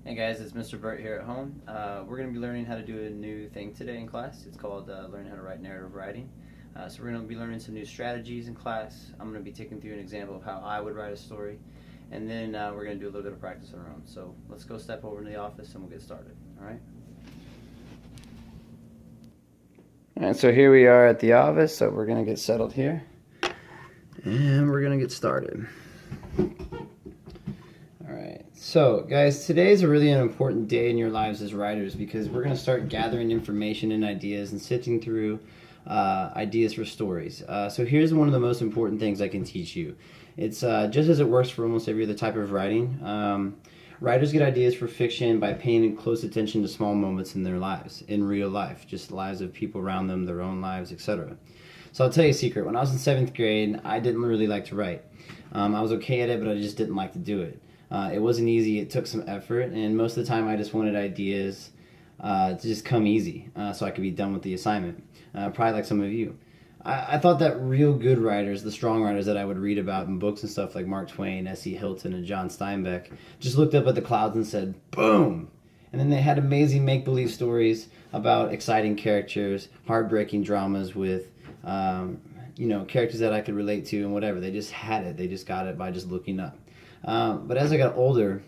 Hey guys, it's Mr. Burt here at home. We're going to be learning how to do a new thing today in class. It's called Learn How to Write Narrative Writing. So we're going to be learning some new strategies in class. I'm going to be taking through an example of how I would write a story, and then we're going to do a little bit of practice on our own. So let's go step over to the office and we'll get started. All right? All right, so here we are at the office. So we're going to get settled here, and we're going to get started. So, guys, today is a really an important day in your lives as writers because we're going to start gathering information and ideas and sifting through ideas for stories. So here's one of the most important things I can teach you. It's just as it works for almost every other type of writing. Writers get ideas for fiction by paying close attention to small moments in their lives, in real life, just lives of people around them, their own lives, etc. So I'll tell you a secret. When I was in 7th grade, I didn't really like to write. I was okay at it, but I just didn't like to do it. It wasn't easy, it took some effort, and most of the time I just wanted ideas to just come easy so I could be done with the assignment, probably like some of you. I thought that real good writers, the strong writers that I would read about in books and stuff like Mark Twain, S.E. Hilton, and John Steinbeck, just looked up at the clouds and said, boom! And then they had amazing make-believe stories about exciting characters, heartbreaking dramas with characters that I could relate to and whatever. They just had it. They just got it by just looking up. But as I got older,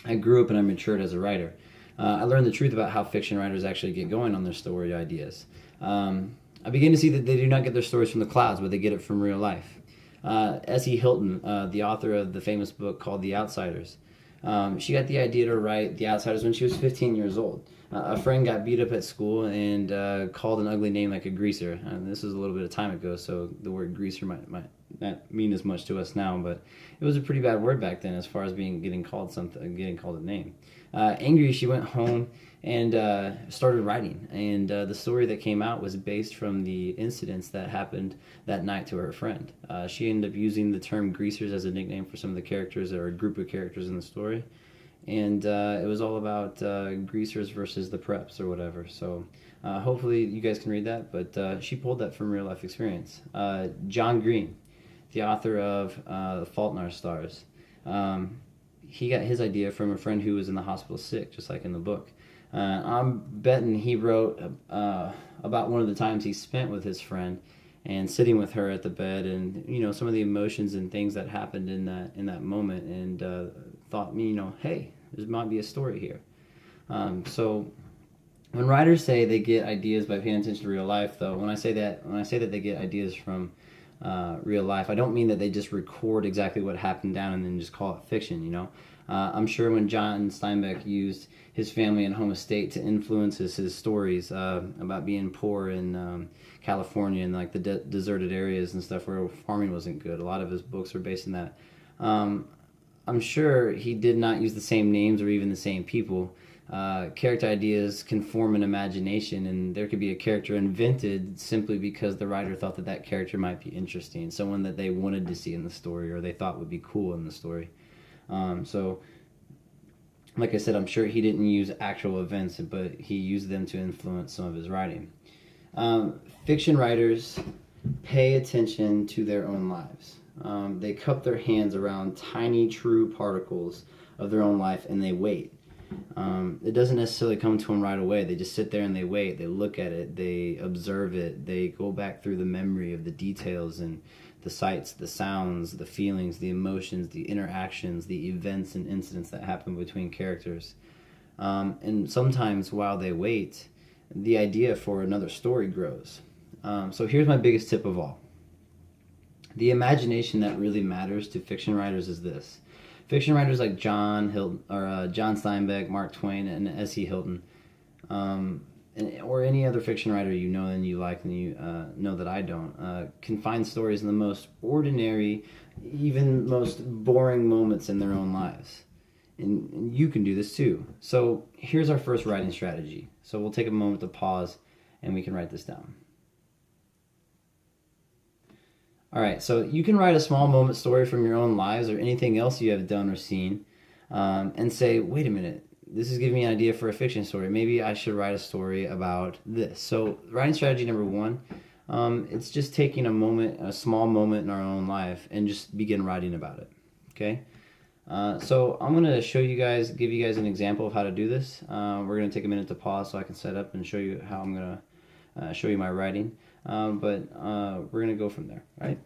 I grew up and I matured as a writer. I learned the truth about how fiction writers actually get going on their story ideas. I began to see that they do not get their stories from the clouds, but they get it from real life. S.E. Hilton, the author of the famous book called The Outsiders, she got the idea to write The Outsiders when she was 15 years old. A friend got beat up at school and called an ugly name like a greaser. This was a little bit of time ago, so the word greaser might not mean as much to us now, but it was a pretty bad word back then as far as getting called a name. Angry, she went home and started writing, and the story that came out was based from the incidents that happened that night to her friend. She ended up using the term greasers as a nickname for some of the characters or a group of characters in the story, and it was all about greasers versus the preps or whatever. So hopefully you guys can read that, but she pulled that from real life experience. John Green, the author of The Fault in Our Stars, he got his idea from a friend who was in the hospital sick, just like in the book. I'm betting he wrote about one of the times he spent with his friend and sitting with her at the bed, and some of the emotions and things that happened in that moment, and thought, hey, there might be a story here. So when writers say they get ideas by paying attention to real life, though, when I say that they get ideas from real life, I don't mean that they just record exactly what happened down and then just call it fiction. I'm sure when John Steinbeck used his family and home estate to influence his stories about being poor in California and like the deserted areas and stuff where farming wasn't good, a lot of his books were based in that. I'm sure he did not use the same names or even the same people. Character ideas can form an imagination, and there could be a character invented simply because the writer thought that character might be interesting, someone that they wanted to see in the story or they thought would be cool in the story. So, like I said, I'm sure he didn't use actual events, but he used them to influence some of his writing. Fiction writers pay attention to their own lives. They cup their hands around tiny, true particles of their own life, and they wait. It doesn't necessarily come to them right away. They just sit there and they wait. They look at it. They observe it. They go back through the memory of the details and the sights, the sounds, the feelings, the emotions, the interactions, the events and incidents that happen between characters. And sometimes while they wait, the idea for another story grows. So here's my biggest tip of all. The imagination that really matters to fiction writers is this. Fiction writers like John Steinbeck, Mark Twain, and S.E. Hilton, or any other fiction writer you know and you like and you know that I don't, can find stories in the most ordinary, even most boring moments in their own lives. And you can do this too. So here's our first writing strategy. So we'll take a moment to pause and we can write this down. All right, so you can write a small moment story from your own lives or anything else you have done or seen, and say, wait a minute, this is giving me an idea for a fiction story. Maybe I should write a story about this. So writing strategy number one, it's just taking a small moment in our own life, and just begin writing about it, okay? So I'm going to give you guys an example of how to do this. We're going to take a minute to pause so I can set up and show you how I'm going to show you my writing. But we're going to go from there, right?